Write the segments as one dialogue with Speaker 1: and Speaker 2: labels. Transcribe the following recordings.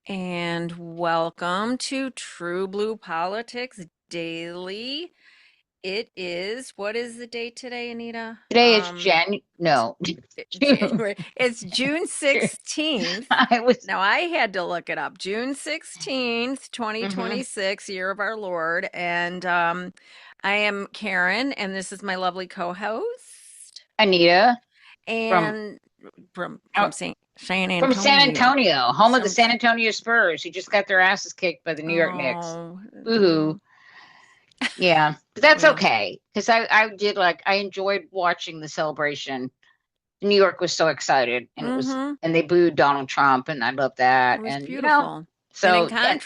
Speaker 1: And welcome to True Blue Politics Daily. What is the date today, Anita?
Speaker 2: Today is no, June.
Speaker 1: January. It's June 16th.
Speaker 2: I was,
Speaker 1: Now I had to look it up. June 16th,
Speaker 2: mhm.
Speaker 1: 2026, year of our Lord. And I am Karen, and this is my lovely co-host.
Speaker 2: Anita from
Speaker 1: And from
Speaker 2: uh,
Speaker 1: from San
Speaker 2: from San
Speaker 1: Antonio.
Speaker 2: Antonio, home of the
Speaker 1: From
Speaker 2: San Antonio Spurs, who just got their asses kicked by the New York Knicks.
Speaker 1: Oh,
Speaker 2: Woohoo! Yeah, but that's
Speaker 1: well.
Speaker 2: okay because I enjoyed watching the celebration. New York was so excited,
Speaker 1: Mm-hmm.
Speaker 2: and they booed Donald Trump, and I love
Speaker 1: It
Speaker 2: that,
Speaker 1: was
Speaker 2: and
Speaker 1: beautiful. And
Speaker 2: so yeah,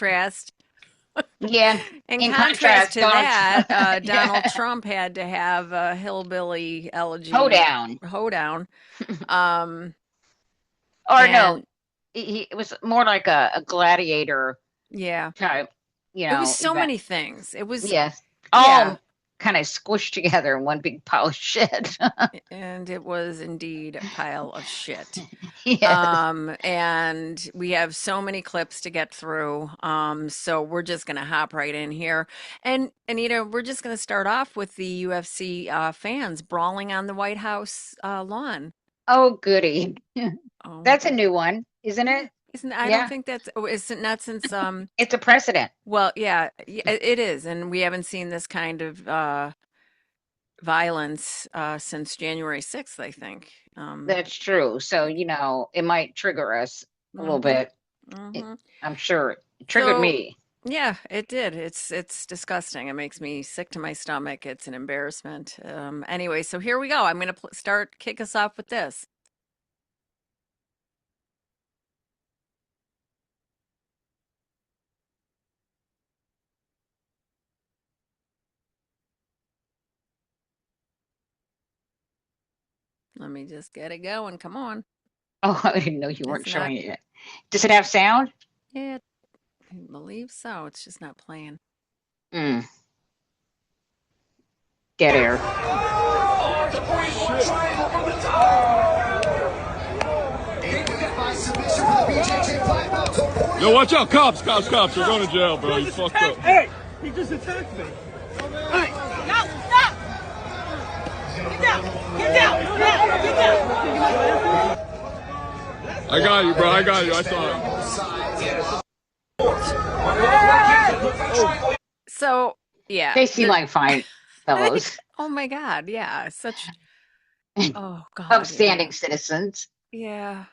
Speaker 2: yeah.
Speaker 1: in
Speaker 2: In
Speaker 1: contrast
Speaker 2: contrast,
Speaker 1: to
Speaker 2: Donald
Speaker 1: that,
Speaker 2: Trump,
Speaker 1: Donald
Speaker 2: yeah,
Speaker 1: Trump had to have a hillbilly elegy
Speaker 2: hoedown.
Speaker 1: hoedown. Um,
Speaker 2: Or no,
Speaker 1: and
Speaker 2: it was more like a gladiator
Speaker 1: yeah,
Speaker 2: type,
Speaker 1: it was so
Speaker 2: event.
Speaker 1: many things. It was,
Speaker 2: Yes,
Speaker 1: yeah,
Speaker 2: all kind of squished together in one big pile of shit.
Speaker 1: and it was indeed a pile of shit.
Speaker 2: Yes.
Speaker 1: And we have so many clips to get through. So we're just gonna hop right in here. And Anita, we're just gonna start off with the UFC fans brawling on the White House lawn.
Speaker 2: Oh, goody.
Speaker 1: Oh,
Speaker 2: That's a new one, isn't
Speaker 1: yeah.
Speaker 2: it?
Speaker 1: Isn't I don't
Speaker 2: Yeah,
Speaker 1: think that's oh, is it not since
Speaker 2: it's a precedent.
Speaker 1: well, yeah, it is, and we haven't seen this kind of violence since January 6th, I think.
Speaker 2: That's true. So, it might trigger us a little
Speaker 1: Mm-hmm,
Speaker 2: bit.
Speaker 1: mm-hmm.
Speaker 2: I'm sure it triggered
Speaker 1: So
Speaker 2: me.
Speaker 1: yeah, it did. It's disgusting. It makes me sick to my stomach. It's an embarrassment. Anyway, so here we go. I'm gonna kick us off with this. Let me just get it going. Come on.
Speaker 2: Oh, I didn't know you weren't
Speaker 1: It's not.
Speaker 2: showing it yet. Does it have sound?
Speaker 1: Yeah, I believe so. It's just not playing.
Speaker 2: Mm, dead air.
Speaker 3: Yo, watch out, cops, cops, cops. You're going to jail, bro. You fucked up.
Speaker 4: Hey, he just attacked me. Hey,
Speaker 5: No, stop! Get down! Get down! Get down!
Speaker 3: I got you, bro. I got you. I saw it.
Speaker 1: So yeah,
Speaker 2: They seem like fine fellows,
Speaker 1: oh my God, yeah, such. Oh God, yeah,
Speaker 2: upstanding citizens.
Speaker 1: yeah.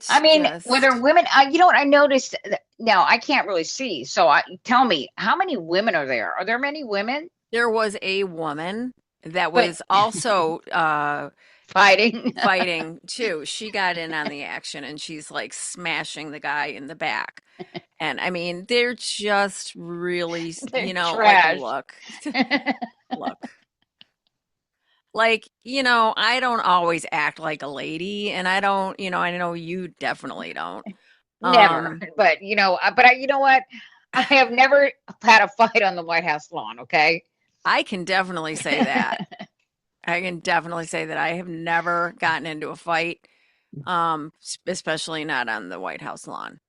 Speaker 2: I
Speaker 1: It's
Speaker 2: mean, whether
Speaker 1: just.
Speaker 2: women, you know what I noticed? Now I can't really see. So tell me, how many women are there? Are there many women?
Speaker 1: There was a woman that
Speaker 2: But
Speaker 1: was also
Speaker 2: fighting.
Speaker 1: fighting too. She got in on the action and she's like smashing the guy in the back. And I mean, they're just really,
Speaker 2: They're
Speaker 1: like,
Speaker 2: trash.
Speaker 1: look. Like, I don't always act like a lady, and I don't, I know you definitely don't.
Speaker 2: Never.
Speaker 1: Um,
Speaker 2: But you know what? I have never had a fight on the White House lawn. Okay.
Speaker 1: I can definitely say that. I can definitely say that I have never gotten into a fight, especially not on the White House lawn.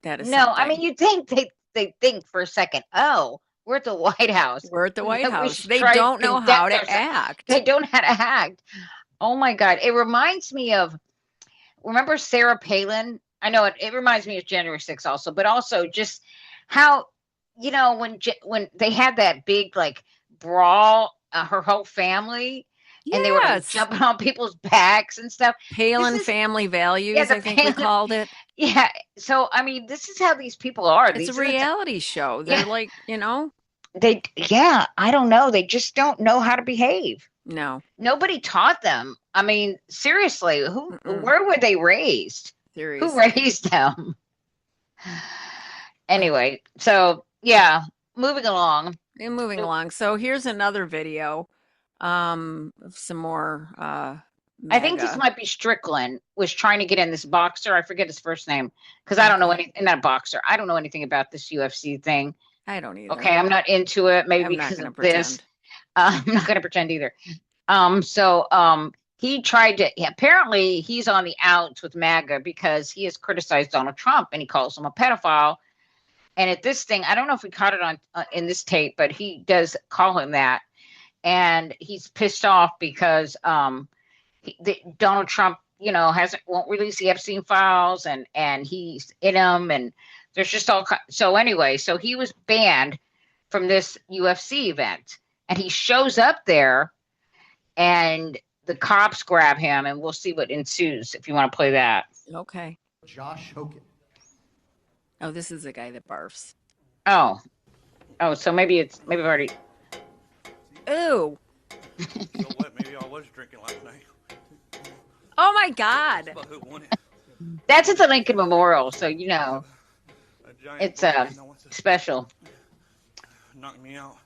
Speaker 1: That is
Speaker 2: No, I mean,
Speaker 1: something.
Speaker 2: you think they think for a second, oh, we're at the White House.
Speaker 1: We're at the White
Speaker 2: We
Speaker 1: House.
Speaker 2: should
Speaker 1: They
Speaker 2: try to
Speaker 1: don't know how
Speaker 2: conduct
Speaker 1: to
Speaker 2: ourselves.
Speaker 1: act.
Speaker 2: They don't know how to act. Oh my God. It reminds me of, remember Sarah Palin? I know it reminds me of January 6th also, but also just how, when they had that big like brawl, her whole family, and they were like
Speaker 1: Yes.
Speaker 2: jumping on people's backs and stuff. This
Speaker 1: Palin
Speaker 2: is,
Speaker 1: Family
Speaker 2: yeah,
Speaker 1: Values,
Speaker 2: the
Speaker 1: I think we
Speaker 2: Palin.
Speaker 1: called it.
Speaker 2: Yeah. So, I mean, this is how these people are.
Speaker 1: It's a
Speaker 2: These are the,
Speaker 1: reality show.
Speaker 2: yeah,
Speaker 1: They're like,
Speaker 2: yeah, I don't know. They just don't know how to behave.
Speaker 1: no.
Speaker 2: Nobody taught them. I mean, seriously,
Speaker 1: Mm-mm.
Speaker 2: where were they raised? Who
Speaker 1: Seriously.
Speaker 2: raised them? Anyway, so yeah, moving along.
Speaker 1: And moving along. So here's another video of some more
Speaker 2: I think this
Speaker 1: MAGA.
Speaker 2: might be Strickland was trying to get in this boxer. I forget his first name because I don't know
Speaker 1: Okay.
Speaker 2: anything. Not boxer. I don't know anything about this UFC thing.
Speaker 1: I don't either.
Speaker 2: Okay, I'm not into it. Maybe
Speaker 1: I'm not
Speaker 2: because
Speaker 1: going to
Speaker 2: of this.
Speaker 1: pretend.
Speaker 2: I'm not going to pretend either. he tried to, apparently he's on the outs with MAGA because he has criticized Donald Trump and he calls him a pedophile. And at this thing, I don't know if we caught it on in this tape, but he does call him that. And he's pissed off because Donald Trump, won't release the Epstein files, and he's in them, and there's just all so anyway. So he was banned from this UFC event, and he shows up there, and the cops grab him, and we'll see what ensues if you want to play that.
Speaker 1: Okay.
Speaker 6: Josh Hogan.
Speaker 1: Oh, this is the guy that barfs.
Speaker 2: Oh, so maybe I've already.
Speaker 1: Ooh.
Speaker 7: So what? Maybe I was drinking last night.
Speaker 1: Oh my God.
Speaker 7: But who won it?
Speaker 2: That's at the Lincoln Memorial, so
Speaker 7: A giant
Speaker 2: it's
Speaker 7: bulldog that wants to
Speaker 2: special.
Speaker 7: knock me out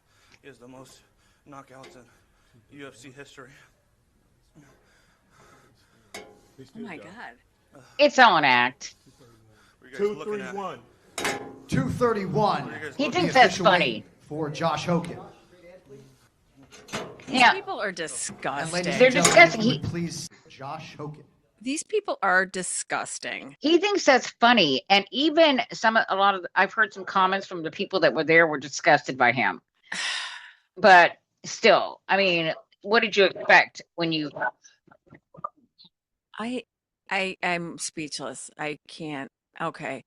Speaker 7: is the most knockouts in UFC history.
Speaker 1: Oh my God.
Speaker 2: It's all an act.
Speaker 7: What are you guys looking at?
Speaker 4: 231.
Speaker 6: 231.
Speaker 7: What are you guys
Speaker 2: He
Speaker 7: looking
Speaker 2: thinks
Speaker 6: The
Speaker 2: that's
Speaker 6: official
Speaker 2: funny.
Speaker 6: weight for Josh Hogan.
Speaker 1: These
Speaker 2: Yeah.
Speaker 1: people are
Speaker 6: And ladies
Speaker 1: disgusting.
Speaker 6: and
Speaker 2: They're
Speaker 6: gentlemen,
Speaker 2: disgusting.
Speaker 6: if you would please, Josh Hogan.
Speaker 1: These people are disgusting.
Speaker 2: He thinks that's funny, and even I've heard some comments from the people that were there were disgusted by him. But still, I mean, what did you expect when you?
Speaker 1: I'm speechless. I can't. Okay.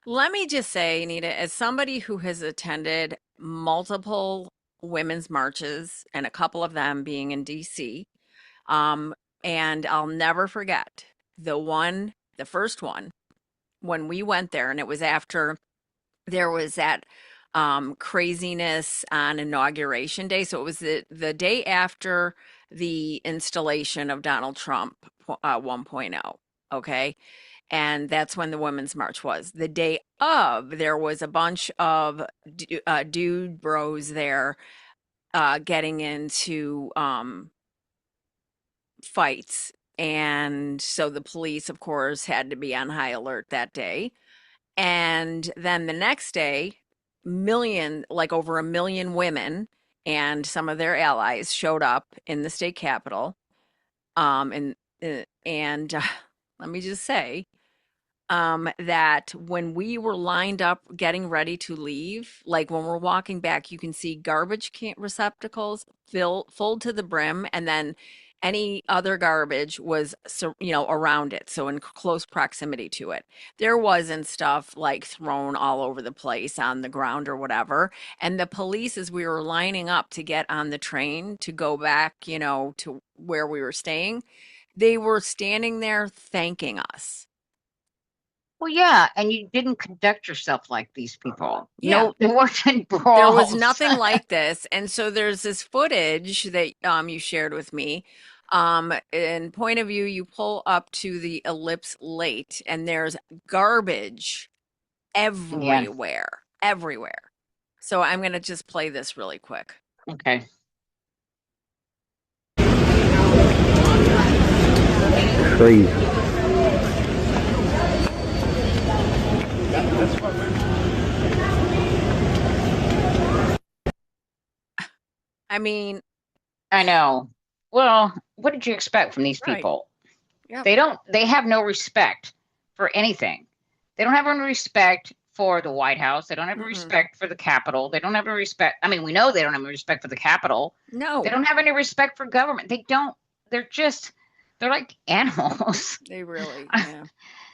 Speaker 1: Let me just say, Anita, as somebody who has attended multiple women's marches and a couple of them being in DC, and I'll never forget the first one, when we went there, and it was after there was that craziness on inauguration day. So it was the day after the installation of Donald Trump 1.0. Okay. And that's when the Women's March was. The day of, there was a bunch of dude bros there getting into fights. And so the police, of course, had to be on high alert that day. And then the next day, over a million women and some of their allies showed up in the state capitol. And let me just say, that when we were lined up getting ready to leave, like when we're walking back, you can see garbage can receptacles full to the brim, and then any other garbage was, around it, so in close proximity to it. There wasn't stuff like thrown all over the place on the ground or whatever. And the police, as we were lining up to get on the train to go back, to where we were staying, they were standing there thanking us.
Speaker 2: Well, yeah, and you didn't conduct yourself like these people.
Speaker 1: Yeah.
Speaker 2: No, there wasn't
Speaker 1: There
Speaker 2: brawls.
Speaker 1: was nothing like this. And so there's this footage that you shared with me. In point of view, you pull up to the ellipse late, and there's garbage everywhere, everywhere. So I'm going to just play this really quick.
Speaker 2: Okay.
Speaker 8: Crazy.
Speaker 1: I mean,
Speaker 2: I know. Well, what did you expect from these
Speaker 1: Right.
Speaker 2: people?
Speaker 1: Yep.
Speaker 2: They have no respect for anything. They don't have any respect for the White House. They don't have any
Speaker 1: Mm-mm.
Speaker 2: respect for the Capitol. They don't have any respect. I mean, we know they don't have any respect for the Capitol.
Speaker 1: no,
Speaker 2: They don't have any respect for government. They're like animals.
Speaker 1: they really, yeah.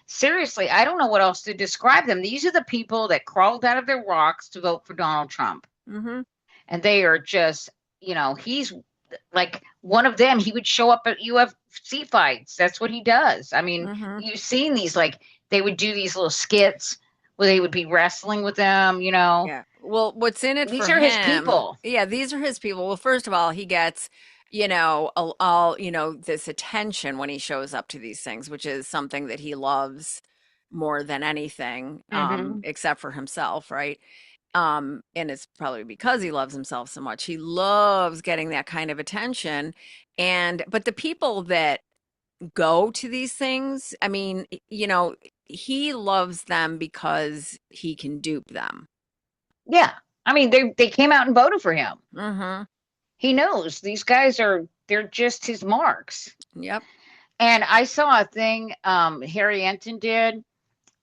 Speaker 2: Seriously, I don't know what else to describe them. These are the people that crawled out of their rocks to vote for Donald Trump.
Speaker 1: Mm-hmm.
Speaker 2: And they are just, he's like one of them. He would show up at UFC fights. That's what he does. I mean,
Speaker 1: Mm-hmm.
Speaker 2: you've seen these, like, they would do these little skits where they would be wrestling with them,
Speaker 1: Yeah. Well, what's in it
Speaker 2: These
Speaker 1: for
Speaker 2: are his
Speaker 1: him?
Speaker 2: people.
Speaker 1: Yeah, these are his people. Well, first of all, he gets, all this attention when he shows up to these things, which is something that he loves more than anything,
Speaker 2: Mhm.
Speaker 1: except for himself, right? And it's probably because he loves himself so much. He loves getting that kind of attention. But the people that go to these things, I mean, he loves them because he can dupe them.
Speaker 2: Yeah. I mean, they came out and voted for him.
Speaker 1: Mm-hmm.
Speaker 2: He knows these guys are they're just his marks.
Speaker 1: Yep.
Speaker 2: And I saw a thing Harry Enton did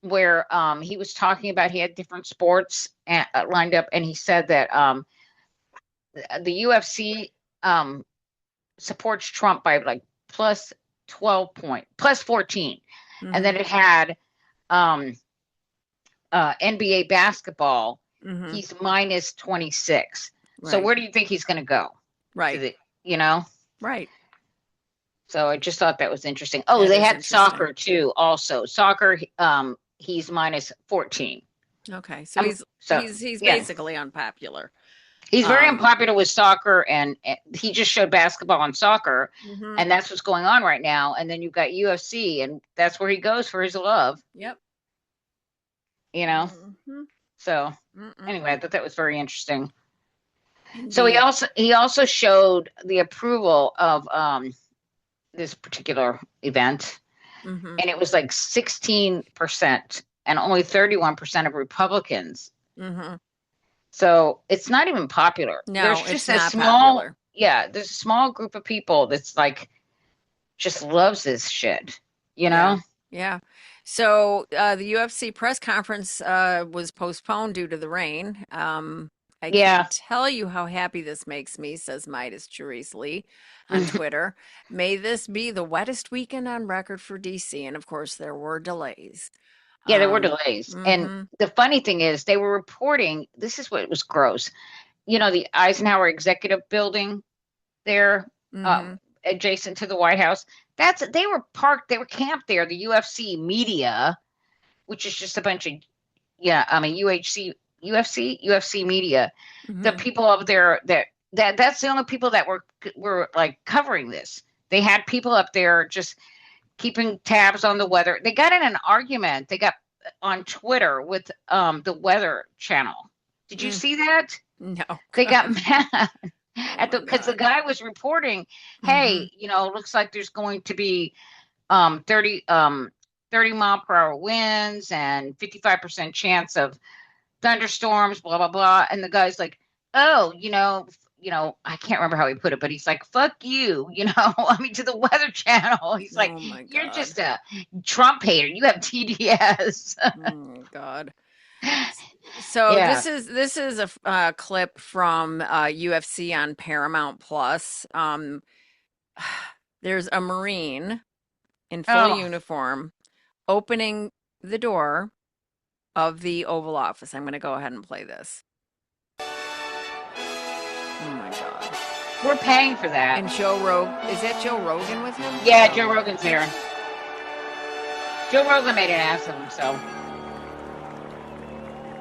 Speaker 2: where he was talking about he had different sports lined up, and he said that the UFC supports Trump by like plus 12 point, plus 14.
Speaker 1: Mm-hmm.
Speaker 2: And then it had NBA basketball.
Speaker 1: Mm-hmm.
Speaker 2: He's minus 26.
Speaker 1: Right.
Speaker 2: So where do you think he's going to go?
Speaker 1: Right. Right.
Speaker 2: So I just thought that was interesting. Oh,
Speaker 1: That
Speaker 2: they
Speaker 1: is
Speaker 2: had
Speaker 1: interesting.
Speaker 2: soccer too. Also, soccer. He's minus 14.
Speaker 1: Okay. So he's
Speaker 2: yeah.
Speaker 1: basically unpopular.
Speaker 2: He's very unpopular with soccer, and he just showed basketball and soccer,
Speaker 1: Mm-hmm.
Speaker 2: and that's what's going on right now. And then you've got UFC, and that's where he goes for his love.
Speaker 1: Yep.
Speaker 2: Mm-hmm. So anyway, I thought that was very interesting.
Speaker 1: Indeed.
Speaker 2: So he also showed the approval of this particular event,
Speaker 1: Mm-hmm.
Speaker 2: and it was like 16%, and only 31% of Republicans.
Speaker 1: Mm-hmm.
Speaker 2: So it's not even popular.
Speaker 1: No,
Speaker 2: There's
Speaker 1: it's
Speaker 2: just
Speaker 1: not
Speaker 2: a small,
Speaker 1: popular.
Speaker 2: yeah, there's a small group of people that's like just loves this shit, you know?
Speaker 1: Yeah. So the UFC press conference was postponed due to the rain. I can't tell you how happy this makes me, says Midas Therese Lee on Twitter. May this be the wettest weekend on record for DC. And of course, there were delays.
Speaker 2: Yeah, there were delays.
Speaker 1: Mm-hmm.
Speaker 2: And the funny thing is, they were reporting, this is what was gross. You know, the Eisenhower Executive Building there, adjacent to the White House. They were camped there, the UFC media, which is just a bunch of, UFC media.
Speaker 1: Mm-hmm.
Speaker 2: The people up there that's the only people that were like covering this. They had people up there just keeping tabs on the weather. They got in an argument. They got on Twitter with the Weather Channel. Did you see that?
Speaker 1: No.
Speaker 2: They got mad because the guy was reporting, hey, looks like there's going to be 30 mile per hour winds and 55% chance of thunderstorms, blah blah blah. And the guy's like, oh, I can't remember how he put it, but he's like, fuck you, to the Weather Channel. He's like, you're just a Trump hater. You have TDS.
Speaker 1: Oh, God. So this is a clip from UFC on Paramount Plus. There's a Marine in full uniform opening the door of the Oval Office. I'm going to go ahead and play this. Oh my God.
Speaker 2: We're paying for that.
Speaker 1: And Joe Rogan, is that Joe Rogan with him?
Speaker 2: Yeah, Joe Rogan's there. Joe Rogan made an ass of himself.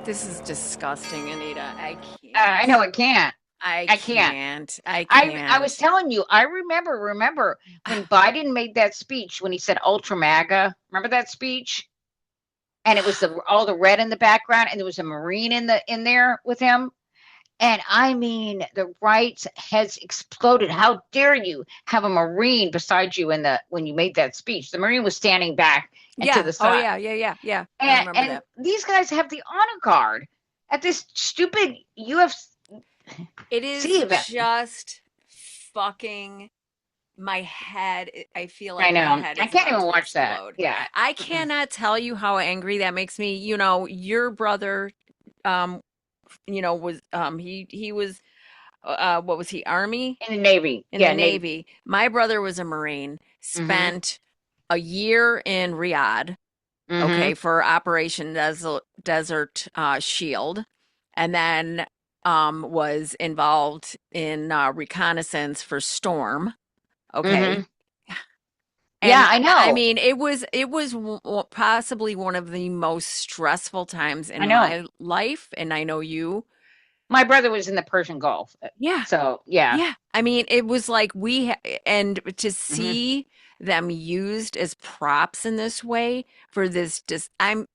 Speaker 1: This is disgusting, Anita. I can't.
Speaker 2: I know it can't.
Speaker 1: I can't.
Speaker 2: I was telling you, I remember when Biden made that speech when he said Ultra MAGA. Remember that speech? And it was all the red in the background, and there was a Marine in there with him. And I mean, the right has exploded. How dare you have a Marine beside you when you made that speech? The Marine was standing back and to the side.
Speaker 1: Oh yeah. I remember
Speaker 2: And
Speaker 1: that.
Speaker 2: these guys have the honor guard at this stupid UFC.
Speaker 1: It is
Speaker 2: event.
Speaker 1: just fucking my head. I feel like
Speaker 2: I know.
Speaker 1: my head is
Speaker 2: I can't
Speaker 1: about
Speaker 2: even
Speaker 1: to
Speaker 2: watch that.
Speaker 1: explode.
Speaker 2: Yeah.
Speaker 1: I cannot tell you how angry that makes me. Your brother, was he was what was he, Army?
Speaker 2: In the Navy.
Speaker 1: In the Navy. My brother was a Marine, spent a year in Riyadh, for Operation Desert Shield, and then was involved in reconnaissance for Storm. Okay. And,
Speaker 2: yeah, I know.
Speaker 1: I mean, it was possibly one of the most stressful times in my life, and I know you.
Speaker 2: My brother was in the Persian Gulf.
Speaker 1: Yeah.
Speaker 2: So, yeah.
Speaker 1: Yeah. I mean, it was like and to see them used as props in this way for this, I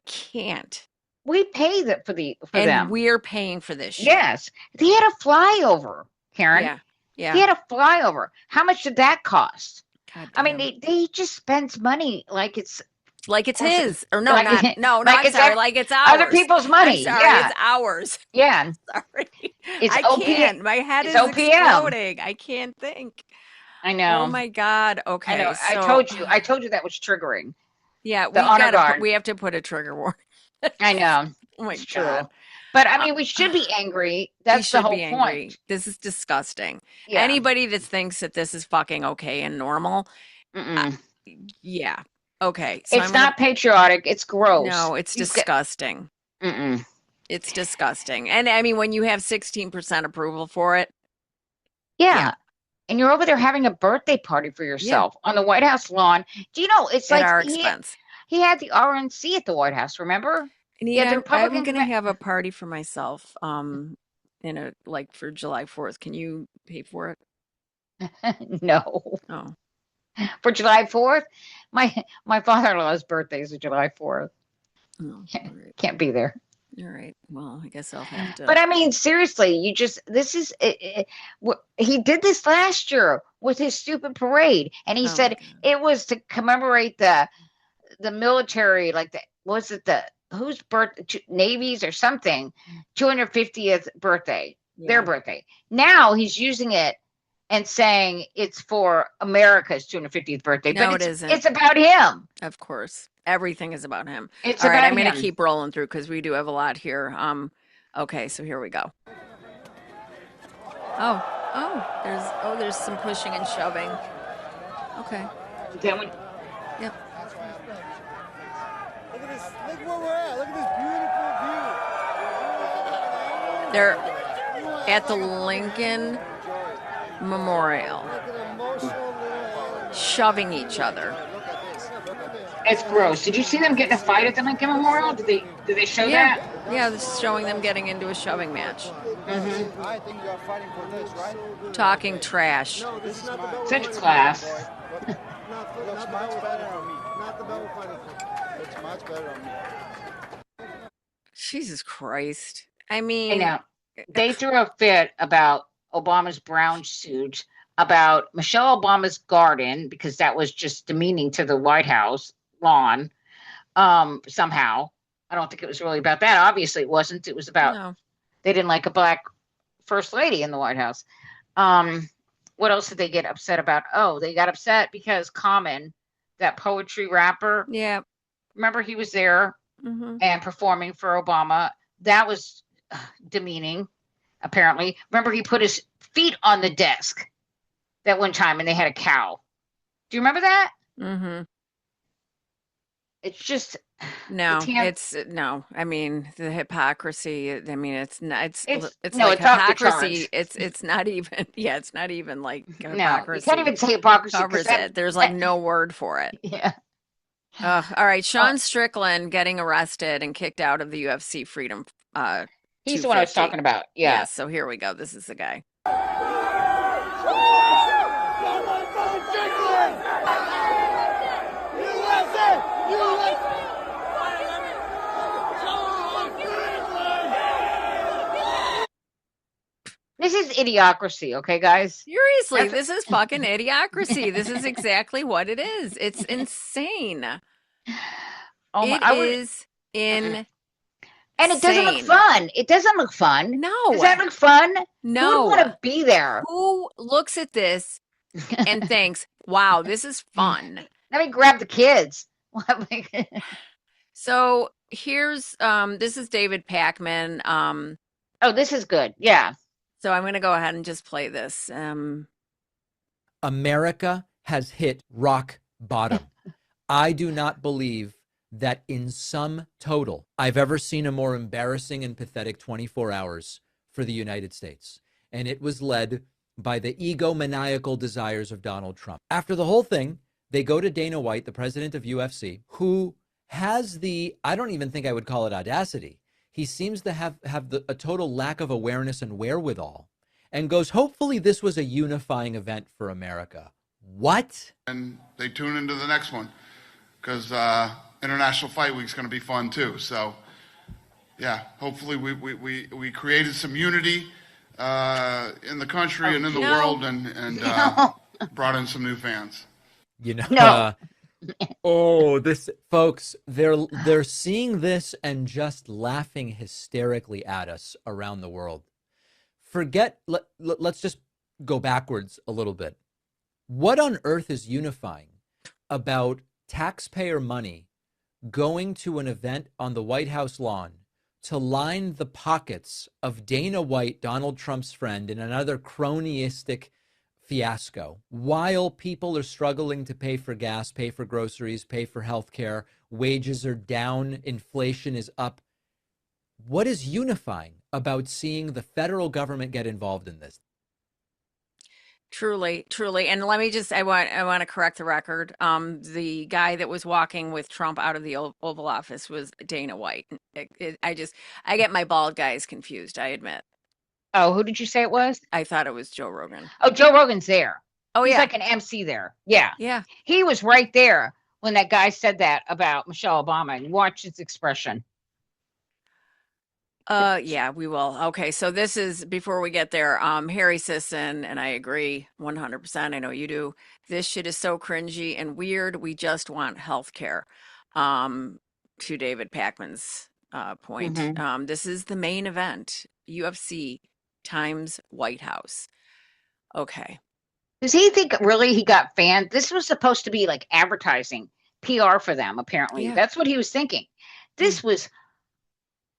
Speaker 1: can't.
Speaker 2: We pay for them.
Speaker 1: And we're paying for this shit.
Speaker 2: Yes. He had a flyover, Karen.
Speaker 1: Yeah.
Speaker 2: He had a flyover. How much did that cost?
Speaker 1: God
Speaker 2: I
Speaker 1: damn.
Speaker 2: mean, they just spends money like it's
Speaker 1: Like it's
Speaker 2: Or is it-
Speaker 1: his. Or no,
Speaker 2: like,
Speaker 1: not no, no,
Speaker 2: like
Speaker 1: I'm
Speaker 2: it's
Speaker 1: sorry, like it's
Speaker 2: other
Speaker 1: ours.
Speaker 2: people's
Speaker 1: I'm
Speaker 2: money.
Speaker 1: sorry,
Speaker 2: Yeah,
Speaker 1: it's ours.
Speaker 2: yeah.
Speaker 1: Sorry.
Speaker 2: It's
Speaker 1: I
Speaker 2: OP.
Speaker 1: can't. My head
Speaker 2: It's
Speaker 1: is
Speaker 2: OPM.
Speaker 1: exploding. I can't think.
Speaker 2: I
Speaker 1: Oh
Speaker 2: know.
Speaker 1: my God.
Speaker 2: I know.
Speaker 1: Okay.
Speaker 2: I
Speaker 1: So
Speaker 2: told you. I told you that was triggering.
Speaker 1: yeah,
Speaker 2: The honor guard.
Speaker 1: we have to put a trigger warning.
Speaker 2: I know.
Speaker 1: Oh my
Speaker 2: It's
Speaker 1: God.
Speaker 2: true. But I
Speaker 1: Uh,
Speaker 2: mean, we should be angry.
Speaker 1: we
Speaker 2: That's the
Speaker 1: should
Speaker 2: whole
Speaker 1: be angry.
Speaker 2: point.
Speaker 1: This is disgusting.
Speaker 2: Yeah.
Speaker 1: Anybody that thinks that this is fucking okay and normal, uh,
Speaker 2: Mm-mm.
Speaker 1: yeah. Okay. So
Speaker 2: It's not patriotic. It's gross.
Speaker 1: no, it's
Speaker 2: He's got.
Speaker 1: disgusting.
Speaker 2: Mm-mm.
Speaker 1: It's disgusting. And I mean, when you have 16% approval for it,
Speaker 2: Yeah.
Speaker 1: yeah,
Speaker 2: And you're over there having a birthday party for yourself on the White House lawn. Do you know? It's
Speaker 1: at
Speaker 2: like
Speaker 1: our expense.
Speaker 2: he had the RNC at the White House. Remember? He had the
Speaker 1: Anita, I'm
Speaker 2: Republican
Speaker 1: gonna have a party for myself, in a like for July 4th. Can you pay for it?
Speaker 2: No,
Speaker 1: Oh,
Speaker 2: for July 4th. My father-in-law's birthday is July 4th.
Speaker 1: oh, all right.
Speaker 2: Can't be there.
Speaker 1: All right. Well, I guess I'll have
Speaker 2: But
Speaker 1: to.
Speaker 2: I mean, seriously, this is he did this last year with his stupid parade, and he
Speaker 1: Oh my
Speaker 2: said
Speaker 1: God.
Speaker 2: it was to commemorate the military, like was it the whose birth Navy's or something 250th birthday, their
Speaker 1: Yeah.
Speaker 2: birthday. Now he's using it and saying it's for America's 250th birthday,
Speaker 1: No,
Speaker 2: but
Speaker 1: it isn't.
Speaker 2: it's about him.
Speaker 1: Of course. Everything is about him.
Speaker 2: It's
Speaker 1: All right,
Speaker 2: about
Speaker 1: I'm gonna
Speaker 2: him.
Speaker 1: keep rolling through because we do have a lot here. Okay, so here we go. There's some pushing and shoving. Okay.
Speaker 2: Then we,
Speaker 1: Yep.
Speaker 4: Look at this. Look where we're at. Look at this beautiful view.
Speaker 1: They're at the Lincoln Memorial,
Speaker 4: Look at emotional little.
Speaker 1: shoving each other.
Speaker 4: Look at this. Look at this.
Speaker 2: it's gross. Did you see them getting a fight at the Lincoln Memorial? Did they show
Speaker 1: Yeah.
Speaker 2: that?
Speaker 1: Yeah, this is showing them getting into a shoving match.
Speaker 4: I think you are fighting for this, right?
Speaker 1: Talking trash.
Speaker 4: No, this is not the belt.
Speaker 2: Such class.
Speaker 4: Looks much better on me. Not the belt fighting. Looks much better on me.
Speaker 1: Jesus Christ. I
Speaker 2: I
Speaker 1: mean,
Speaker 2: know. They threw a fit about Obama's brown suit, about Michelle Obama's garden, because that was just demeaning to the White House lawn. Somehow. I don't think it was really about that. Obviously, it wasn't. It was about
Speaker 1: no.
Speaker 2: they didn't like a black first lady in the White House. What else did they get upset about? Oh, they got upset because Common, that poetry rapper,
Speaker 1: Yeah.
Speaker 2: remember he was there
Speaker 1: Hmm.
Speaker 2: and performing for Obama. That was demeaning, apparently. Remember, he put his feet on the desk that one time and they had a cow. Do you remember that?
Speaker 1: Hmm.
Speaker 2: It's just
Speaker 1: No,
Speaker 2: can't-
Speaker 1: it's no. I mean, the hypocrisy. I mean, it's not. It's
Speaker 2: no,
Speaker 1: like
Speaker 2: it's off the
Speaker 1: hypocrisy.
Speaker 2: charts.
Speaker 1: It's not even. Yeah, it's not even like
Speaker 2: no, you
Speaker 1: hypocrisy.
Speaker 2: can't even say hypocrisy. 'Cause
Speaker 1: Covers it. There's like no word for it.
Speaker 2: Yeah.
Speaker 1: All right, Sean Strickland getting arrested and kicked out of the UFC Freedom.
Speaker 2: He's the one I was
Speaker 1: 250.
Speaker 2: talking about. Yeah.
Speaker 1: Yeah. So here we go. This is the guy.
Speaker 2: This is idiocracy, okay, guys?
Speaker 1: Seriously, this is fucking idiocracy. This is exactly what it is. It's insane.
Speaker 2: Oh my,
Speaker 1: It is insane.
Speaker 2: and it doesn't look fun. It doesn't look fun.
Speaker 1: No.
Speaker 2: Does that look fun? Who
Speaker 1: No.
Speaker 2: would want to be there?
Speaker 1: Who looks at this and thinks, wow, this is fun?
Speaker 2: Let me grab the kids.
Speaker 1: So here's this is David Pakman.
Speaker 2: Oh, this is good. Yeah.
Speaker 1: So I'm gonna go ahead and just play this.
Speaker 8: America has hit rock bottom. I do not believe that in sum total, I've ever seen a more embarrassing and pathetic 24 hours for the United States. And it was led by the egomaniacal desires of Donald Trump. After the whole thing, they go to Dana White, the president of UFC, who has the, I don't even think I would call it audacity. He seems to have a total lack of awareness and wherewithal, and goes, hopefully this was a unifying event for America. What?
Speaker 9: And they tune into the next one because International Fight Week is going to be fun too. So, yeah, hopefully we created some unity in the country and in the world and brought in some new fans.
Speaker 8: You know,
Speaker 2: No.
Speaker 8: Oh, this folks, they're seeing this and just laughing hysterically at us around the world. Let's just go backwards a little bit. What on earth is unifying about taxpayer money going to an event on the White House lawn to line the pockets of Dana White, Donald Trump's friend, in another cronyistic fiasco, while people are struggling to pay for gas, pay for groceries, pay for healthcare, wages are down, inflation is up? What is unifying about seeing the federal government get involved in this?
Speaker 1: Truly, truly. And let me just, I want to correct the record. The guy that was walking with Trump out of the Oval Office was Dana White. I get my bald guys confused, I admit.
Speaker 2: Oh, who did you say it was?
Speaker 1: I thought it was Joe Rogan.
Speaker 2: Oh, Joe Rogan's there.
Speaker 1: Oh,
Speaker 2: He's
Speaker 1: yeah.
Speaker 2: like an MC there. Yeah.
Speaker 1: Yeah.
Speaker 2: He was right there when that guy said that about Michelle Obama, and watch his expression.
Speaker 1: Yeah, we will. Okay, so this is before we get there. Harry Sisson, and I agree 100%. I know you do. This shit is so cringy and weird. We just want health care. To David Pakman's point.
Speaker 2: Mhm.
Speaker 1: This is the main event. UFC times White House. Okay.
Speaker 2: Does he think really he got fans? This was supposed to be like advertising, PR for them, apparently.
Speaker 1: Yeah.
Speaker 2: That's what he was thinking. This was,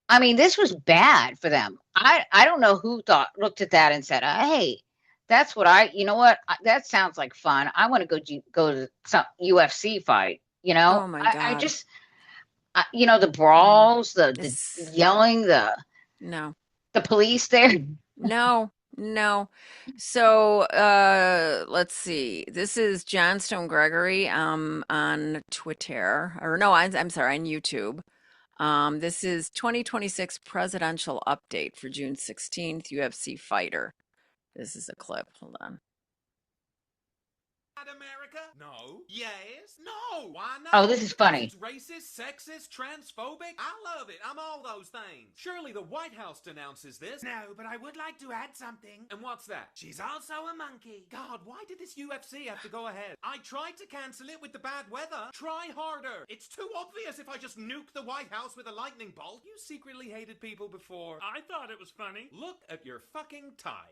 Speaker 2: I mean, this was bad for them. I don't know who looked at that and said, hey, that's what you know what? That sounds like fun. I want to go to some UFC fight, you know?
Speaker 1: Oh my
Speaker 2: I
Speaker 1: God.
Speaker 2: just, you know, the brawls, the
Speaker 1: This-
Speaker 2: yelling,
Speaker 1: No.
Speaker 2: the police there.
Speaker 1: No, no. So let's see. This is Johnstone Gregory on Twitter. Or no, I'm sorry, on YouTube. This is 2026 presidential update for June 16th, UFC fighter. This is a clip. Hold on.
Speaker 10: America? No. Yes. No. Why not?
Speaker 2: Oh, this is funny.
Speaker 10: It's racist, sexist, transphobic. I love it. I'm all those things. Surely the White House denounces this. No, but I would like to add something. And what's that? She's also a monkey. God, why did this UFC have to go ahead? I tried to cancel it with the bad weather. Try harder. It's too obvious if I just nuke the White House with a lightning bolt. You secretly hated people before. I thought it was funny. Look at your fucking tie.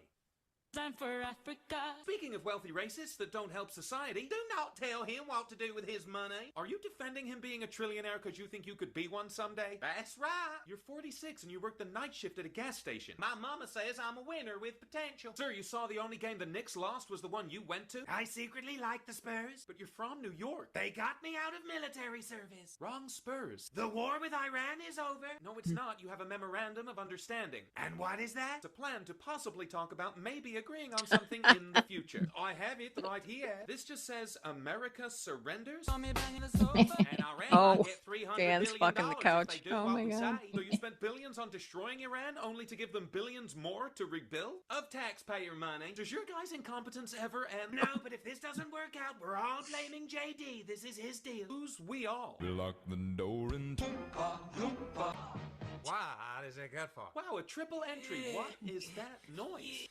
Speaker 5: Time for Africa.
Speaker 10: Speaking of wealthy racists that don't help society, do not tell him what to do with his money. Are you defending him being a trillionaire because you think you could be one someday? That's right. You're 46 and you work the night shift at a gas station. My mama says I'm a winner with potential. Sir, you saw the only game the Knicks lost was the one you went to? I secretly like the Spurs. But you're from New York. They got me out of military service. Wrong Spurs. The war with Iran is over. No, it's not. You have a memorandum of understanding. And what is that? It's a plan to possibly talk about maybe agreeing on something in the future. I have it right here. This just says America surrenders. And Iran
Speaker 1: Oh,
Speaker 10: might get $300
Speaker 1: Dan's
Speaker 10: billion
Speaker 1: fucking the
Speaker 10: if
Speaker 1: couch.
Speaker 10: they do
Speaker 1: Oh
Speaker 10: what
Speaker 1: my
Speaker 10: we
Speaker 1: God.
Speaker 10: say. So you spent billions on destroying Iran only to give them billions more to rebuild? Of taxpayer money. Does your guy's incompetence ever end? No, but if this doesn't work out, we're all blaming JD. This is his deal. Who's we all?
Speaker 3: We lock the door and
Speaker 10: Wow, is it good for? Wow, a triple entry. What is that noise?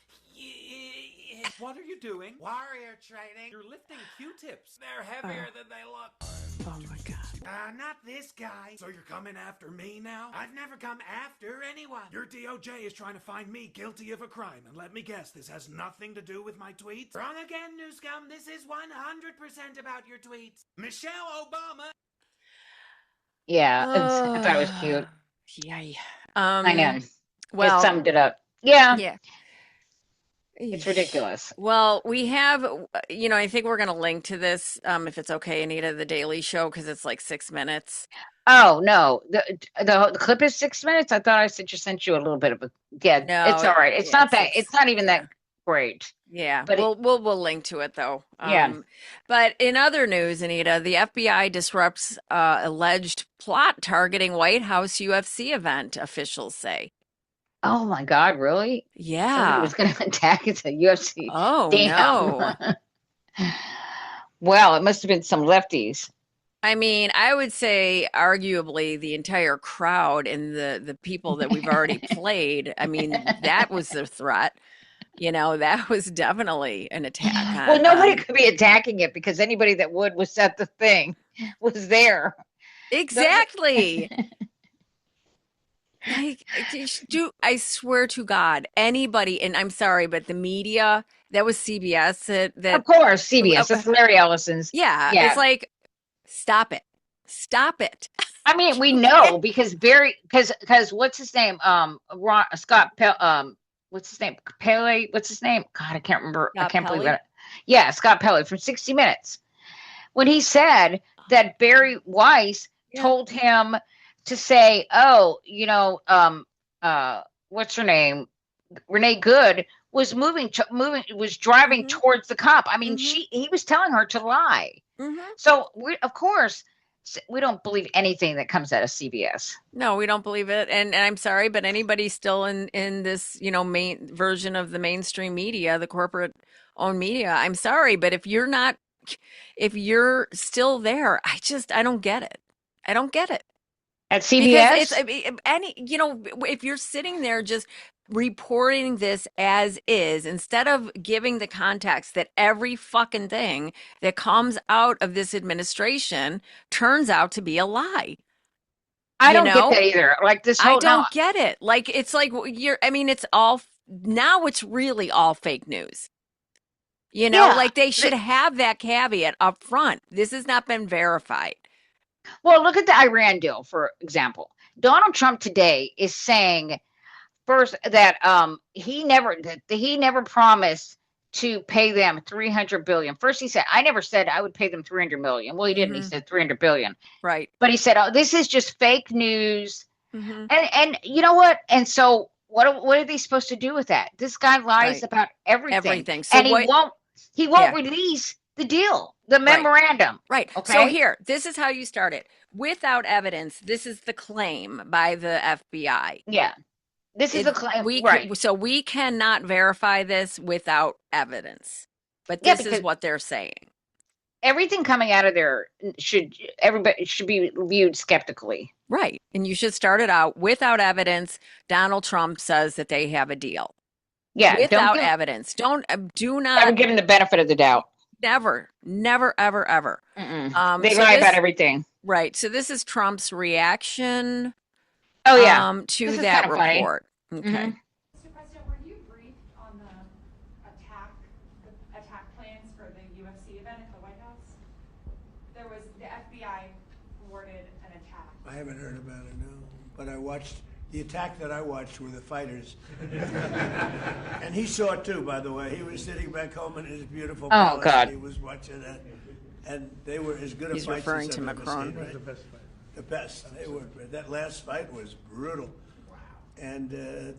Speaker 10: What are you doing? Warrior training. You're lifting Q-tips. They're heavier than they look.
Speaker 1: Oh my God.
Speaker 10: Not this guy. So you're coming after me now? I've never come after anyone. Your DOJ is trying to find me guilty of a crime. And let me guess, this has nothing to do with my tweets? Wrong again, new scum. This is 100% about your tweets. Michelle Obama.
Speaker 2: Yeah, I thought it was cute.
Speaker 1: Yay.
Speaker 2: I know.
Speaker 1: Well,
Speaker 2: It summed it up. Yeah,
Speaker 1: yeah.
Speaker 2: it's ridiculous.
Speaker 1: Well, we have, I think we're going to link to this, if it's okay, Anita, the Daily Show, because it's like 6 minutes.
Speaker 2: Oh no, the clip is 6 minutes. I thought I just sent you a little bit of a. Yeah,
Speaker 1: No,
Speaker 2: it's all right. It's
Speaker 1: yeah,
Speaker 2: not that.
Speaker 1: it's-
Speaker 2: It's not even that great.
Speaker 1: Yeah,
Speaker 2: But
Speaker 1: we'll link to it though.
Speaker 2: Yeah.
Speaker 1: But in other news, Anita, the FBI disrupts alleged plot targeting White House UFC event, officials say.
Speaker 2: Oh my God, really? Somebody
Speaker 1: Yeah.
Speaker 2: was going to attack at the UFC.
Speaker 1: Oh
Speaker 2: Damn.
Speaker 1: no.
Speaker 2: Well, it must have been some lefties.
Speaker 1: I mean, I would say arguably the entire crowd and the people that we've already played. I mean, that was the threat. That was definitely an attack on.
Speaker 2: Well, nobody could be attacking it because anybody that would was at the thing. was there.
Speaker 1: Exactly. Like, I swear to God, anybody, and I'm sorry, but the media, that was CBS
Speaker 2: Of course, CBS. That's Larry Ellison's.
Speaker 1: yeah, it's
Speaker 2: Yeah.
Speaker 1: like, stop it. Stop it.
Speaker 2: I mean, we
Speaker 1: Okay.
Speaker 2: know because what's his name? Scott what's his name? Pele. What's his name? God, I can't remember. I
Speaker 1: Scott
Speaker 2: can't believe
Speaker 1: Pelley?
Speaker 2: that. Yeah, Scott Pele from 60 Minutes. When he said that Barry Weiss
Speaker 1: Yeah.
Speaker 2: told him to say, "Oh, what's her name? Renee Good was was driving
Speaker 1: Mhm.
Speaker 2: towards the cop." I mean,
Speaker 1: Mhm.
Speaker 2: he was telling her to lie.
Speaker 1: Mhm.
Speaker 2: So of course, we don't believe anything that comes out of CBS.
Speaker 1: No, we don't believe it. And I'm sorry, but anybody still in this, main version of the mainstream media, the corporate owned media, I'm sorry, but if you're still there, I don't get it. I don't get it.
Speaker 2: At
Speaker 1: Because it's
Speaker 2: CBS,
Speaker 1: if you're sitting there just reporting this as is, instead of giving the context that every fucking thing that comes out of this administration turns out to be a lie.
Speaker 2: I
Speaker 1: You
Speaker 2: don't get
Speaker 1: know?
Speaker 2: that either. Like this
Speaker 1: I
Speaker 2: whole now,
Speaker 1: don't get it. Like, it's like it's all, now it's really all fake news.
Speaker 2: yeah.
Speaker 1: Like they should have that caveat up front. This has not been verified.
Speaker 2: Well, look at the Iran deal, for example. Donald Trump today is saying first that he never promised to pay them 300 billion. First he said, I never said I would pay them 300 million. Well, he didn't. He said 300 billion.
Speaker 1: Right.
Speaker 2: But he said, "Oh, this is just fake news."
Speaker 1: Mm-hmm.
Speaker 2: And you know what? And so what are they supposed to do with that? This guy lies
Speaker 1: Right.
Speaker 2: about everything.
Speaker 1: Everything. So
Speaker 2: And he won't
Speaker 1: Yeah.
Speaker 2: release the deal, the memorandum.
Speaker 1: Right.
Speaker 2: Okay.
Speaker 1: So here, this is how you start it. Without evidence, this is the claim by the FBI.
Speaker 2: Yeah. This is a claim, right?
Speaker 1: So we cannot verify this without evidence. But
Speaker 2: Yeah,
Speaker 1: this is
Speaker 2: because
Speaker 1: what they're saying.
Speaker 2: everything coming out of there everybody should be viewed skeptically.
Speaker 1: Right. And you should start it out without evidence. Donald Trump says that they have a deal.
Speaker 2: Yeah.
Speaker 1: Without evidence. Do
Speaker 2: Never
Speaker 1: not
Speaker 2: give them the benefit of the doubt.
Speaker 1: never, ever, ever.
Speaker 2: They
Speaker 1: So
Speaker 2: lie about everything.
Speaker 1: Right. So this is Trump's reaction
Speaker 2: Oh yeah.
Speaker 1: to
Speaker 2: This is
Speaker 1: that
Speaker 2: kinda funny.
Speaker 1: report. Okay.
Speaker 2: Mhm.
Speaker 11: Mr. President, were you briefed on the attack plans for the UFC event at the White House? There was the FBI thwarted an attack.
Speaker 12: I haven't heard about it, no. But I watched the attack that I watched were the fighters, and he saw it too. By the way, he was sitting back home in his beautiful palace.
Speaker 2: Oh God!
Speaker 12: He was watching it, and they were as good
Speaker 1: He's
Speaker 12: a fights
Speaker 1: referring
Speaker 12: as
Speaker 1: to
Speaker 12: I've ever
Speaker 1: Macron.
Speaker 12: seen, right? The best fight. The best. They were. That last fight was brutal. And the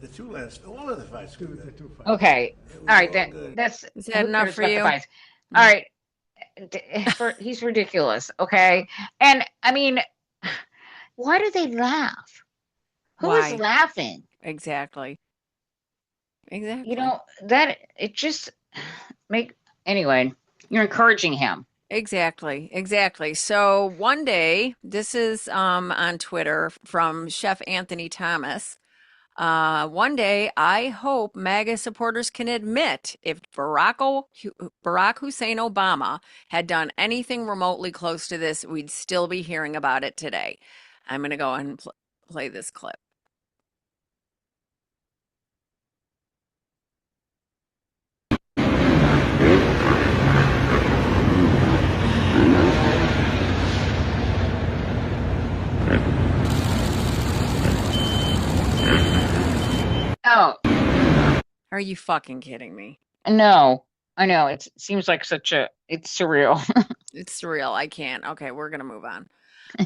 Speaker 12: all of the fights were good.
Speaker 2: Okay. All right. That's
Speaker 1: Is that enough for you?
Speaker 2: All right. He's ridiculous. Okay. And I mean, why do they laugh? Who is
Speaker 1: Why?
Speaker 2: laughing?
Speaker 1: Exactly.
Speaker 2: You know, that it just anyway, you're encouraging him.
Speaker 1: Exactly. So one day, this is on Twitter from Chef Anthony Thomas. One day, I hope MAGA supporters can admit if Barack Hussein Obama had done anything remotely close to this, we'd still be hearing about it today. I'm going to go and play this clip.
Speaker 2: Oh.
Speaker 1: Are you fucking kidding me?
Speaker 2: No, I know. It seems like it's surreal.
Speaker 1: It's surreal. I can't. Okay, we're gonna move on.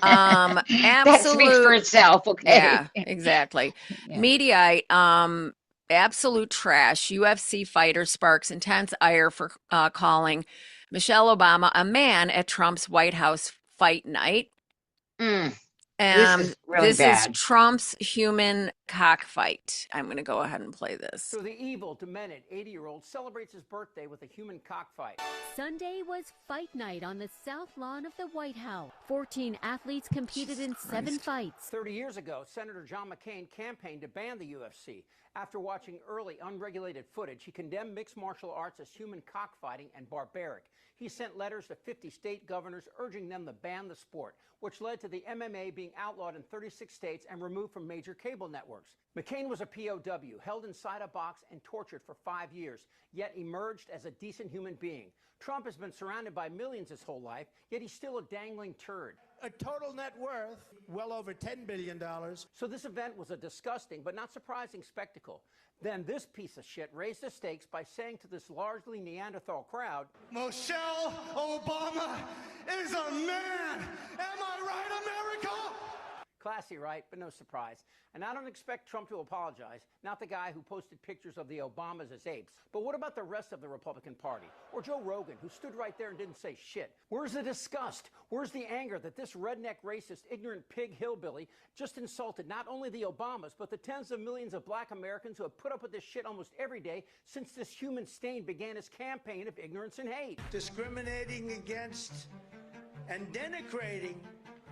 Speaker 2: That speaks for itself. Okay.
Speaker 1: Yeah, exactly.
Speaker 2: Yeah.
Speaker 1: Mediaite, absolute trash. UFC fighter sparks intense ire for calling Michelle Obama a man at Trump's White House fight night.
Speaker 2: This is really
Speaker 1: This
Speaker 2: bad.
Speaker 1: is Trump's human cockfight. I'm going to go ahead and play this.
Speaker 13: So the evil, demented 80-year-old celebrates his birthday with a human cockfight.
Speaker 14: Sunday was fight night on the south lawn of the White House. 14 athletes competed in 7 fights.
Speaker 13: 30 years ago, Senator John McCain campaigned to ban the UFC. After watching early, unregulated footage, he condemned mixed martial arts as human cockfighting and barbaric. He sent letters to 50 state governors urging them to ban the sport, which led to the MMA being outlawed in 36 states and removed from major cable networks. McCain was a POW, held inside a box and tortured for 5 years, yet emerged as a decent human being. Trump has been surrounded by millions his whole life, yet he's still a dangling turd.
Speaker 12: A total net worth well over $10 billion.
Speaker 13: So this event was a disgusting but not surprising spectacle. Then this piece of shit raised the stakes by saying to this largely Neanderthal crowd,
Speaker 12: Michelle Obama is a man. Am I right, America?
Speaker 13: Classy, right? But no surprise. And I don't expect Trump to apologize, not the guy who posted pictures of the Obamas as apes. But what about the rest of the Republican Party? Or Joe Rogan, who stood right there and didn't say shit? Where's the disgust? Where's the anger that this redneck, racist, ignorant pig hillbilly just insulted not only the Obamas, but the tens of millions of black Americans who have put up with this shit almost every day since this human stain began his campaign of ignorance and hate?
Speaker 12: Discriminating against and denigrating,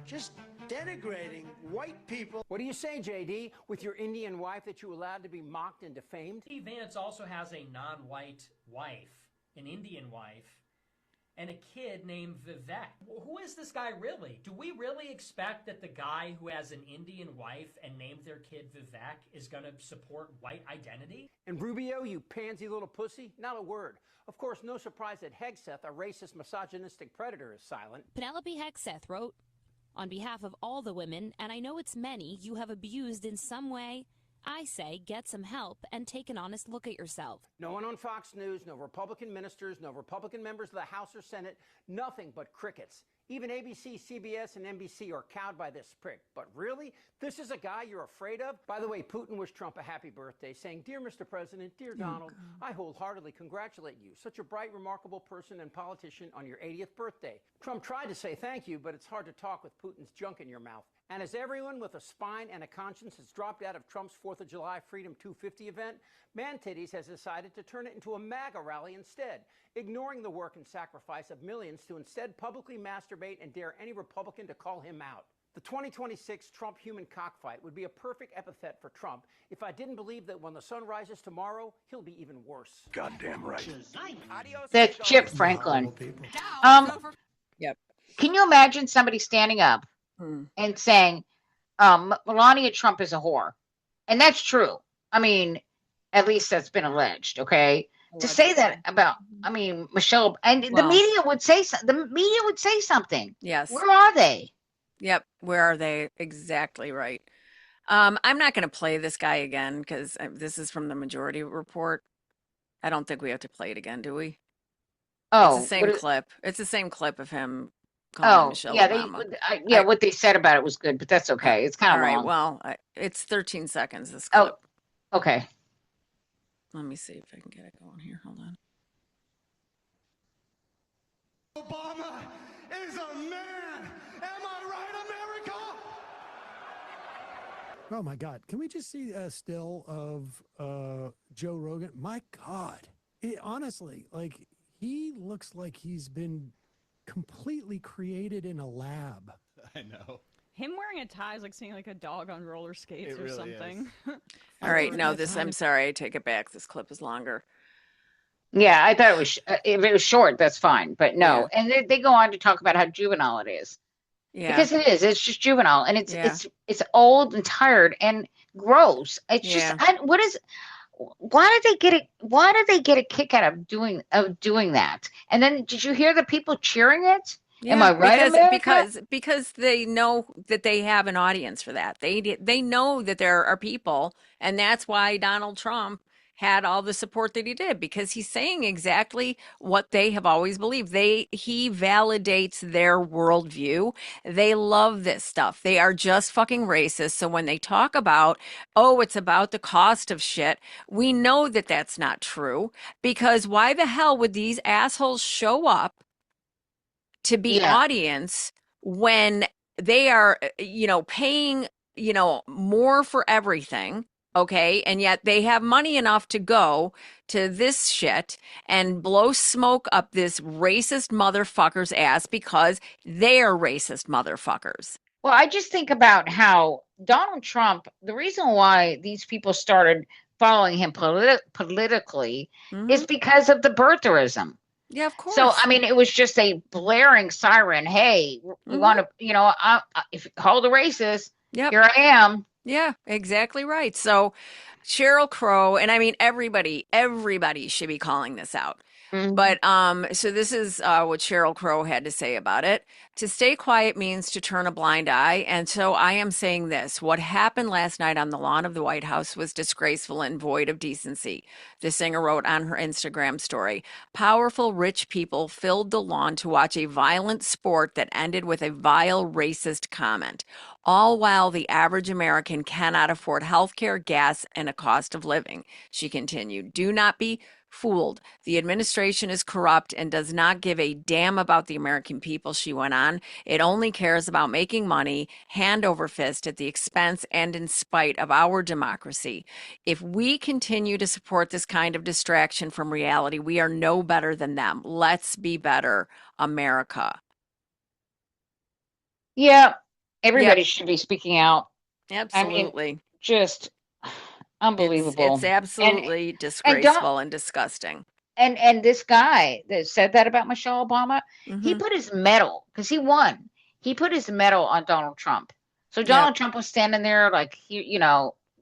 Speaker 12: just denigrating white people.
Speaker 13: What do you say, JD, with your Indian wife that you allowed to be mocked and defamed?
Speaker 15: Steve Vance also has a non-white wife, an Indian wife, and a kid named Vivek. Who is this guy really? Do we really expect that the guy who has an Indian wife and named their kid Vivek is going to support white identity?
Speaker 13: And Rubio, you pansy little pussy, not a word. Of course, no surprise that Hegseth, a racist, misogynistic predator, is silent.
Speaker 14: Penelope Hegseth wrote, on behalf of all the women, and I know it's many, you have abused in some way, I say get some help and take an honest look at yourself.
Speaker 13: No one on Fox News, no Republican ministers, no Republican members of the House or Senate, nothing but crickets. Even ABC, CBS, and NBC are cowed by this prick. But really? This is a guy you're afraid of? By the way, Putin wished Trump a happy birthday, saying, Dear Mr. President, dear Donald, I wholeheartedly congratulate you. Such a bright, remarkable person and politician on your 80th birthday. Trump tried to say thank you, but it's hard to talk with Putin's junk in your mouth. And as everyone with a spine and a conscience has dropped out of Trump's 4th of July Freedom 250 event, Man Titties has decided to turn it into a MAGA rally instead, ignoring the work and sacrifice of millions to instead publicly masturbate and dare any Republican to call him out. The 2026 Trump human cockfight would be a perfect epithet for Trump if I didn't believe that when the sun rises tomorrow, he'll be even worse.
Speaker 12: Goddamn right.
Speaker 2: That's Chip Franklin.
Speaker 1: Yep.
Speaker 2: Can you imagine somebody standing up and saying, Melania Trump is a whore? And that's true. I mean, at least that's been alleged, okay? To say that about, Michelle, and the media would say something.
Speaker 1: Yes.
Speaker 2: Where are they?
Speaker 1: Yep. Where are they? Exactly right. I'm not going to play this guy again because this is from the Majority Report. I don't think we have to play it again, do we?
Speaker 2: Oh,
Speaker 1: it's the same clip. It's the same clip of him calling Michelle Obama.
Speaker 2: What they said about it was good, but that's okay. It's kind of
Speaker 1: all
Speaker 2: long.
Speaker 1: right. Well, it's 13 seconds. This clip.
Speaker 2: Oh, okay.
Speaker 1: Let me see if I can get it going here. Hold on.
Speaker 12: Obama is a man. Am I right, America?
Speaker 16: Oh my God! Can we just see a still of Joe Rogan? My God, honestly, like he looks like he's been completely created in a lab.
Speaker 17: I know.
Speaker 18: Him wearing a tie is like seeing like a dog on roller skates or something.
Speaker 1: All right, no, I'm sorry, I take it back. This clip is longer.
Speaker 2: Yeah, I thought it was. If it was short, that's fine. But no, and they go on to talk about how juvenile it is. Yeah, because it is. It's just juvenile, and it's old and tired and gross. It's just why did they get it? Why did they get a kick out of doing that? And then did you hear the people cheering it?
Speaker 1: Yeah,
Speaker 2: am I right?
Speaker 1: Because they know that they have an audience for that. They know that there are people, and that's why Donald Trump had all the support that he did, because he's saying exactly what they have always believed. He validates their worldview. They love this stuff. They are just fucking racist. So when they talk about, it's about the cost of shit, we know that that's not true, because why the hell would these assholes show up to be audience when they are, paying more for everything. Okay. And yet they have money enough to go to this shit and blow smoke up this racist motherfucker's ass because they're racist motherfuckers.
Speaker 2: Well, I just think about how Donald Trump, the reason why these people started following him politically is because of the birtherism.
Speaker 1: Yeah, of course.
Speaker 2: So, I mean, it was just a blaring siren. Hey, we want to, if you call the racist, here I am.
Speaker 1: Yeah, exactly right. So Cheryl Crow, and I mean everybody should be calling this out. But so this is what Cheryl Crow had to say about it. To stay quiet means to turn a blind eye. And so I am saying this. What happened last night on the lawn of the White House was disgraceful and void of decency. The singer wrote on her Instagram story. Powerful, rich people filled the lawn to watch a violent sport that ended with a vile, racist comment. All while the average American cannot afford health care, gas, and a cost of living. She continued. Do not be fooled. The administration is corrupt and does not give a damn about the American people, she went on. It only cares about making money hand over fist at the expense and in spite of our democracy. If we continue to support this kind of distraction from reality, we are no better than them. Let's be better, America.
Speaker 2: Yeah, everybody should be speaking out.
Speaker 1: Absolutely.
Speaker 2: I mean, just unbelievable.
Speaker 1: It's absolutely disgraceful and disgusting.
Speaker 2: And this guy that said that about Michelle Obama, he put his medal, because he won. He put his medal on Donald Trump. So Donald Trump was standing there like,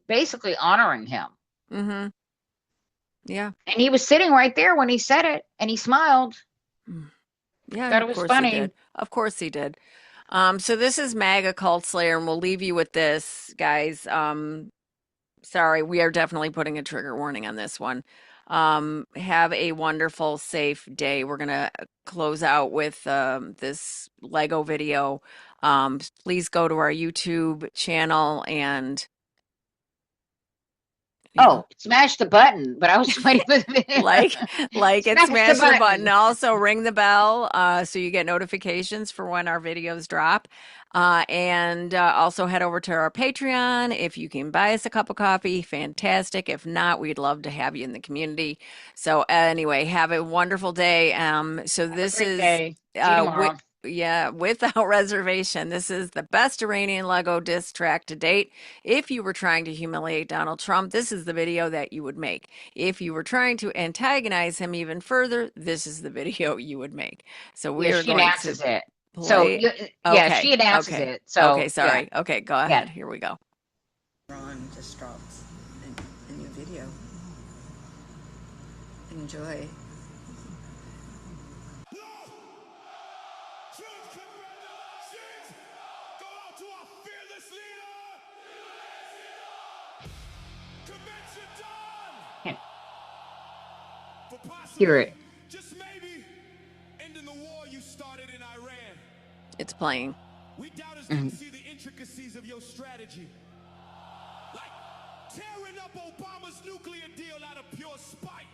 Speaker 2: basically honoring him.
Speaker 1: Mm-hmm. Yeah.
Speaker 2: And he was sitting right there when he said it, and he smiled.
Speaker 1: Yeah,
Speaker 2: thought it was funny.
Speaker 1: Of course he did. So this is MAGA Cult Slayer, and we'll leave you with this, guys. Sorry, we are definitely putting a trigger warning on this one. Have a wonderful, safe day. We're going to close out with this Lego video. Please go to our YouTube channel and
Speaker 2: smash the button. But I was waiting for the video.
Speaker 1: like it, smash the button. Also ring the bell so you get notifications for when our videos drop. And also head over to our Patreon. If you can buy us a cup of coffee, fantastic. If not, we'd love to have you in the community. So anyway, have a wonderful day. So this is without reservation. This is the best Iranian Lego diss track to date. If you were trying to humiliate Donald Trump, this is the video that you would make. If you were trying to antagonize him even further, this is the video you would make. So we are going to
Speaker 2: it.
Speaker 1: play.
Speaker 2: So she announces it. So
Speaker 1: sorry. Okay, go ahead. Here we go.
Speaker 17: Ron just drops a new video. Enjoy.
Speaker 2: Hear it.
Speaker 10: Just maybe ending the war you started in Iran.
Speaker 1: It's playing.
Speaker 10: We doubters didn't see the intricacies of your strategy. Like tearing up Obama's nuclear deal out of pure spite.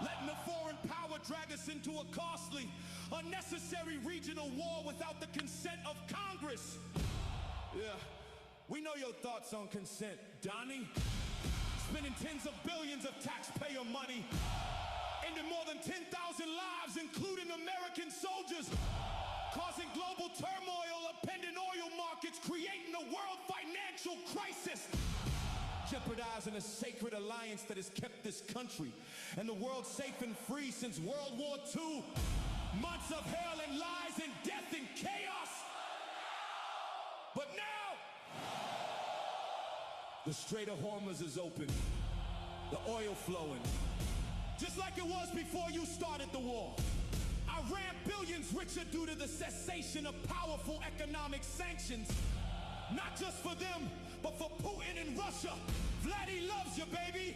Speaker 10: Letting a foreign power drag us into a costly, unnecessary regional war without the consent of Congress. Yeah, we know your thoughts on consent, Donnie. Spending tens of billions of taxpayer money, ending more than 10,000 lives, including American soldiers, causing global turmoil, upending oil markets, creating a world financial crisis, jeopardizing a sacred alliance that has kept this country and the world safe and free since World War II. Months of hell and lies and death and chaos. But now, the Strait of Hormuz is open, the oil flowing, just like it was before you started the war. Iran billions richer due to the cessation of powerful economic sanctions, not just for them, but for Putin and Russia. Vladdy loves you, baby.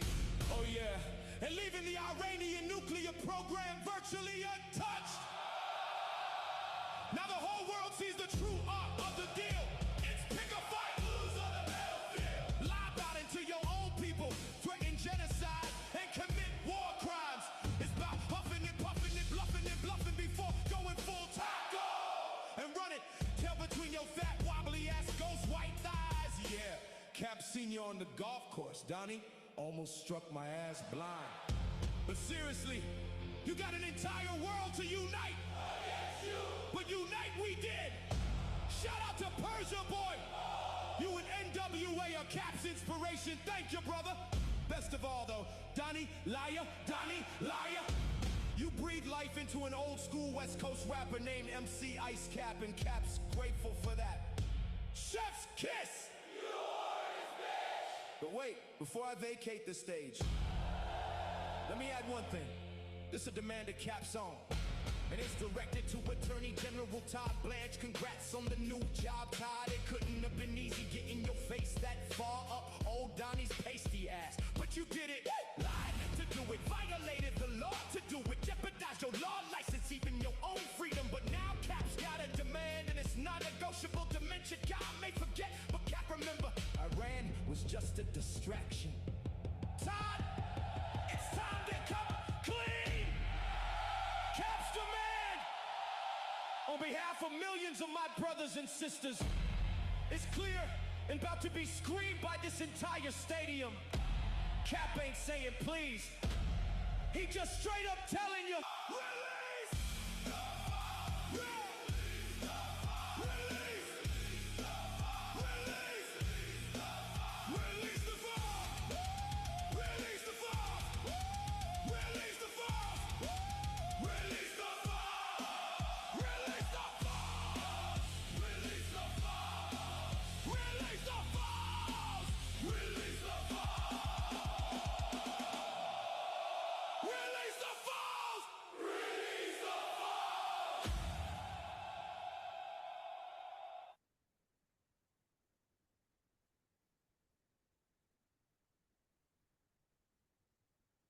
Speaker 10: Oh yeah, and leaving the Iranian nuclear program virtually untouched. Now the whole world sees the true art of the deal. It's pick a fight, lose on the battlefield. Lie about it to your own people, threaten genocide and commit war crimes. It's about huffing and puffing and bluffing before going full time. Go and run it. Tail between your fat wobbly ass ghost white
Speaker 19: seen you on the golf course, Donnie. Almost struck my ass blind. But seriously, you got an entire world to unite. Against you. But unite we did. Shout out to Persia Boy. You an NWA or Caps inspiration. Thank you, brother. Best of all, though, Donnie, liar, Donnie, liar. You breathe life into an old school West Coast rapper named MC Ice Cap, and Cap's grateful for that. Chef's kiss! You are his bitch! But wait, before I vacate the stage, let me add one thing. This is a Demand a Cap song, and it's directed to Attorney General Todd Blanche. Congrats on the new job, Todd. It couldn't have been easy getting your face that far up old Donnie's pasty ass. But you did it, lied to do it, violated the law to do it, jeopardized your law license, even your own freedom. But now Cap's got a demand, and it's non-negotiable. Dementia God may forget, but Cap, remember, Iran was just a distraction. Todd, it's time to come clean. Cap's demand, on behalf of millions of my brothers and sisters, it's clear and about to be screamed by this entire stadium. Cap ain't saying please. He just straight up telling you, release!